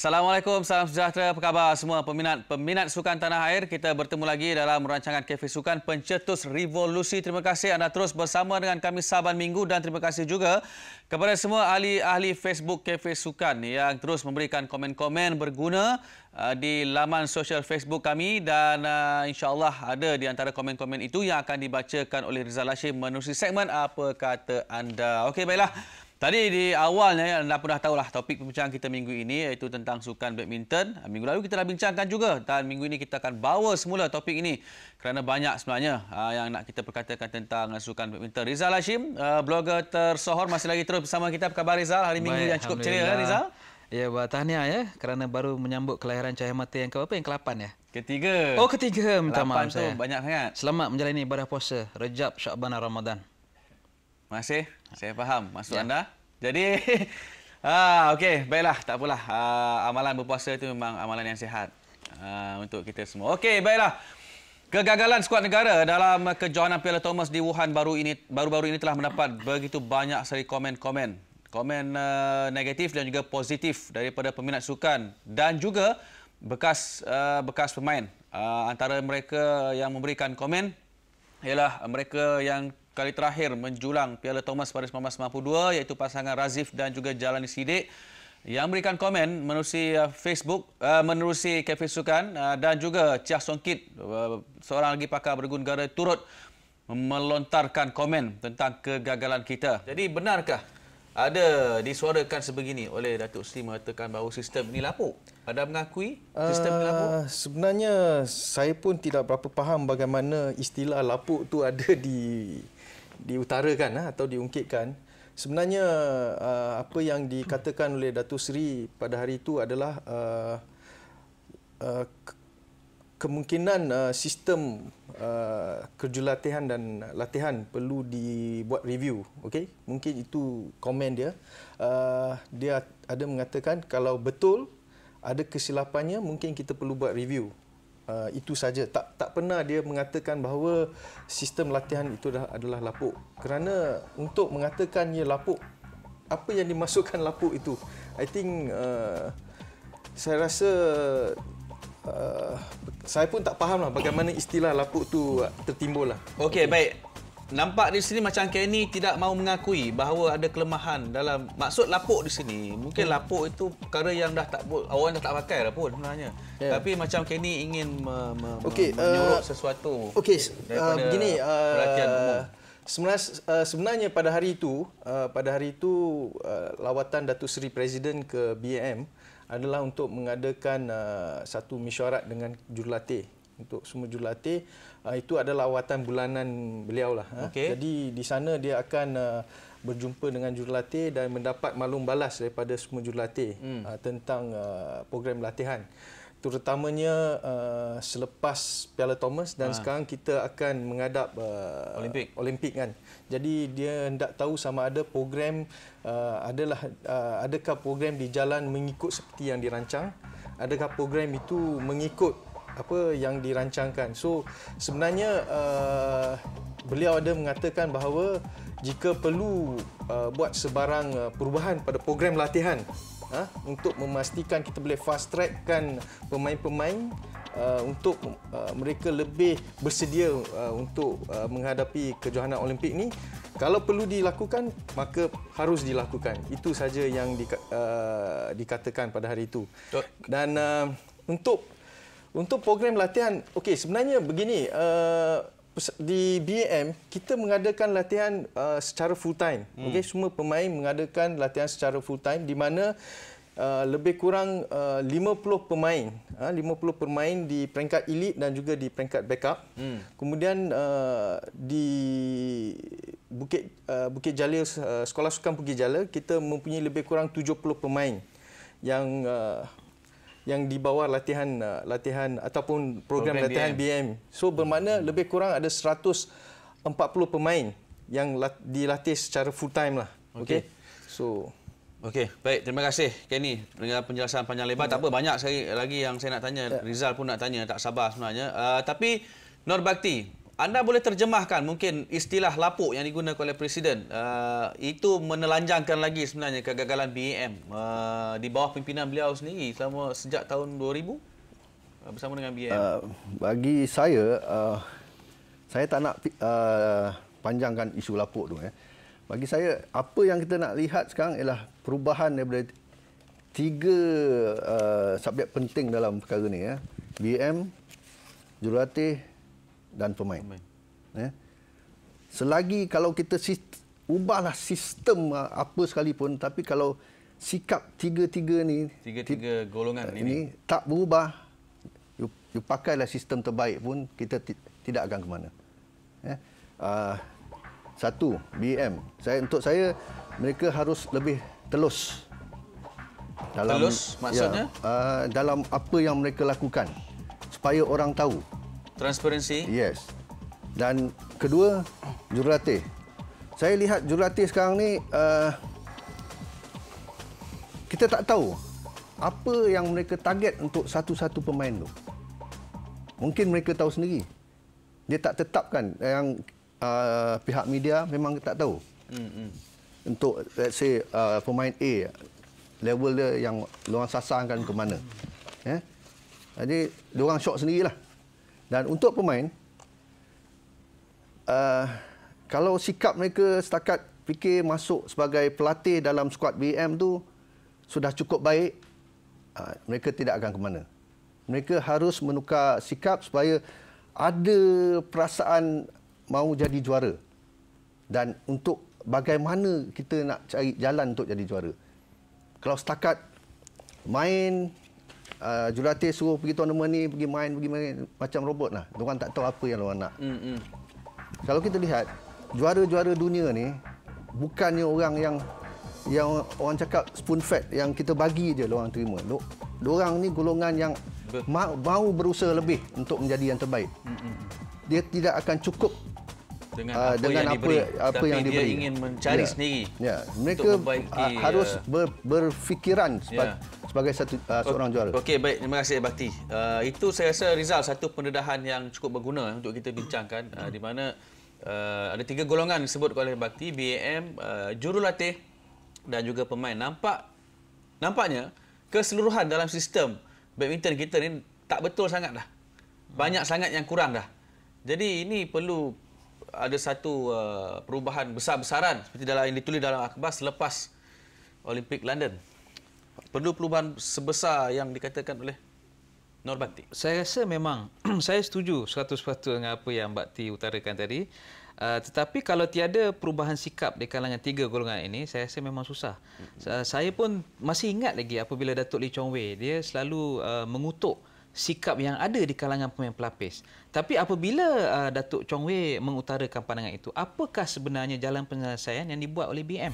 Assalamualaikum, salam sejahtera, apa khabar semua peminat sukan tanah air. Kita bertemu lagi dalam rancangan Cafe Sukan Pencetus Revolusi. Terima kasih anda terus bersama dengan kami saban minggu dan terima kasih juga kepada semua ahli-ahli Facebook Cafe Sukan yang terus memberikan komen-komen berguna di laman sosial Facebook kami dan insya-Allah ada di antara komen-komen itu yang akan dibacakan oleh Rizal Hashim menerusi segmen Apa Kata Anda. Okey, baiklah. Tadi di awalnya anda pun dah tahulah topik perbincangan kita minggu ini iaitu tentang sukan badminton. Minggu lalu kita dah bincangkan juga dan minggu ini kita akan bawa semula topik ini kerana banyak sebenarnya yang nak kita perkatakan tentang sukan badminton. Rizal Hashim, blogger tersohor masih lagi terus bersama kita. Apa khabar Rizal? Hari minggu yang cukup ceria Rizal? Ya, buat tahniah ya kerana baru menyambut kelahiran cahaya mata yang ke-8 ya? Ketiga. Oh, ketiga. Minta maaf saya. Banyak sangat. Selamat menjalani ibadah puasa Rejab, Syaban, Ramadan. Masih, saya faham maksud anda. Jadi, okey, baiklah, tak apalah. Amalan berpuasa itu memang amalan yang sihat untuk kita semua. Okey, baiklah. Kegagalan skuad negara dalam kejohanan Piala Thomas di Wuhan baru-baru ini telah mendapat begitu banyak sekali komen negatif dan juga positif daripada peminat sukan dan juga bekas pemain. Antara mereka yang memberikan komen ialah mereka yang kali terakhir menjulang Piala Thomas pada 1992 iaitu pasangan Razif dan juga Jalani Sidik yang memberikan komen menerusi Facebook, menerusi Cafe Sukan dan juga Chia Song Kit, seorang lagi pakar berguna negara turut melontarkan komen tentang kegagalan kita. Jadi benarkah ada disuarakan sebegini oleh Datuk Seri mengatakan bahawa sistem ini lapuk? Anda mengakui sistem ini lapuk? Sebenarnya saya pun tidak berapa faham bagaimana istilah lapuk tu ada diutarakan atau diungkitkan. Sebenarnya apa yang dikatakan oleh Datuk Seri pada hari itu adalah kemungkinan sistem kejurulatihan dan latihan perlu dibuat review. Okey, mungkin itu komen dia. Dia ada mengatakan kalau betul ada kesilapannya mungkin kita perlu buat review. Itu saja. Tak pernah dia mengatakan bahawa sistem latihan itu adalah lapuk. Kerana untuk mengatakan ia lapuk, apa yang dimasukkan lapuk itu? I think saya rasa saya pun tak fahamlah bagaimana istilah lapuk tu tertimbul lah. Okey, baik. Nampak di sini macam Kenny tidak mahu mengakui bahawa ada kelemahan dalam maksud lapuk di sini. Mungkin lapuk itu perkara yang orang dah tak pakai dah pun sebenarnya. Yeah. Tapi macam Kenny ingin menyorot sesuatu. Okey, begini perhatian umum. Sebenarnya pada hari itu lawatan Datuk Seri Presiden ke BAM adalah untuk mengadakan satu mesyuarat dengan jurulatih. Untuk semua jurulatih, itu adalah lawatan bulanan beliau lah. Okay. Jadi di sana dia akan berjumpa dengan jurulatih dan mendapat maklum balas daripada semua jurulatih tentang program latihan. Terutamanya selepas Piala Thomas dan sekarang kita akan menghadap Olimpik kan. Jadi dia hendak tahu sama ada program adakah program di jalan mengikut seperti yang dirancang, adakah program itu mengikut apa yang dirancangkan. So sebenarnya beliau ada mengatakan bahawa jika perlu buat sebarang perubahan pada program latihan untuk memastikan kita boleh fast trackkan pemain-pemain untuk mereka lebih bersedia untuk menghadapi kejohanan Olimpik ni, kalau perlu dilakukan maka harus dilakukan. Itu saja yang dikatakan pada hari itu. Dan untuk program latihan, okey, sebenarnya begini, di BAM kita mengadakan latihan secara full time. Okey, semua pemain mengadakan latihan secara full time di mana lebih kurang 50 pemain di peringkat elite dan juga di peringkat backup. Kemudian di Bukit Jalil, Sekolah Sukan Bukit Jalil, kita mempunyai lebih kurang 70 pemain yang di bawah latihan ataupun program latihan BAM. So bermakna lebih kurang ada 140 pemain yang dilatih secara full time lah. Okey. So okey, baik, terima kasih Kenny dengan penjelasan panjang lebar. Tak apa, banyak sekali lagi yang saya nak tanya. Rizal pun nak tanya, tak sabar sebenarnya. Tapi Nur Bakti, anda boleh terjemahkan mungkin istilah lapuk yang digunakan oleh Presiden. Itu menelanjangkan lagi sebenarnya kegagalan BAM di bawah pimpinan beliau sendiri selama sejak tahun 2000 bersama dengan BAM. Bagi saya tak nak panjangkan isu lapuk tu. Bagi saya, apa yang kita nak lihat sekarang ialah perubahan daripada 3 subjek penting dalam perkara ni. BAM, jurulatih dan pemain. Selagi kalau kita ubahlah sistem apa sekalipun, tapi kalau sikap tiga-tiga ni, tiga golongan ini tak berubah, you pakailah sistem terbaik pun kita tidak akan ke mana. Satu, BAM. Untuk saya mereka harus lebih telus. Telus maksudnya? Dalam apa yang mereka lakukan supaya orang tahu. Transparansi. Yes. Dan kedua, jurulatih. Saya lihat jurulatih sekarang ni kita tak tahu apa yang mereka target untuk satu-satu pemain tu. Mungkin mereka tahu sendiri. Dia tak tetapkan. Yang pihak media memang tak tahu. Untuk let's say pemain A, level dia yang diorang sasarkan ke mana. Jadi diorang syok sendirilah. Dan untuk pemain, kalau sikap mereka setakat fikir masuk sebagai pelatih dalam skuad BAM tu sudah cukup baik, mereka tidak akan ke mana. Mereka harus menukar sikap supaya ada perasaan mahu jadi juara. Dan untuk bagaimana kita nak cari jalan untuk jadi juara. Kalau setakat main, jurulatih suruh pergi tournament ni, pergi main macam robot lah. Diorang tak tahu apa yang diorang nak. Kalau kita lihat, juara-juara dunia ni bukannya orang yang orang cakap spoon fed, yang kita bagi je diorang terima. Diorang ni golongan yang mahu berusaha lebih untuk menjadi yang terbaik. Dia tidak akan cukup dengan apa yang diberi. Dia ingin mencari sendiri. Ya, mereka harus berfikiran sebagai seorang juara. Okey, baik, terima kasih Bakti. Itu saya rasa Rizal satu pendedahan yang cukup berguna untuk kita bincangkan, di mana ada 3 golongan disebut oleh Bakti, BAM, jurulatih dan juga pemain. Nampaknya keseluruhan dalam sistem badminton kita ni tak betul sangat dah. Banyak sangat yang kurang dah. Jadi ini perlu ada satu perubahan besar-besaran seperti yang ditulis dalam akhbar selepas Olimpik London. Perlu perubahan sebesar yang dikatakan oleh Nur Bakti. Saya rasa memang saya setuju 100% dengan apa yang Bakti utarakan tadi. Tetapi kalau tiada perubahan sikap di kalangan 3 golongan ini, saya rasa memang susah. Saya pun masih ingat lagi apabila Datuk Lee Chong Wei, dia selalu mengutuk sikap yang ada di kalangan pemain pelapis. Tapi apabila Datuk Chong Wei mengutarakan pandangan itu, apakah sebenarnya jalan penyelesaian yang dibuat oleh BAM?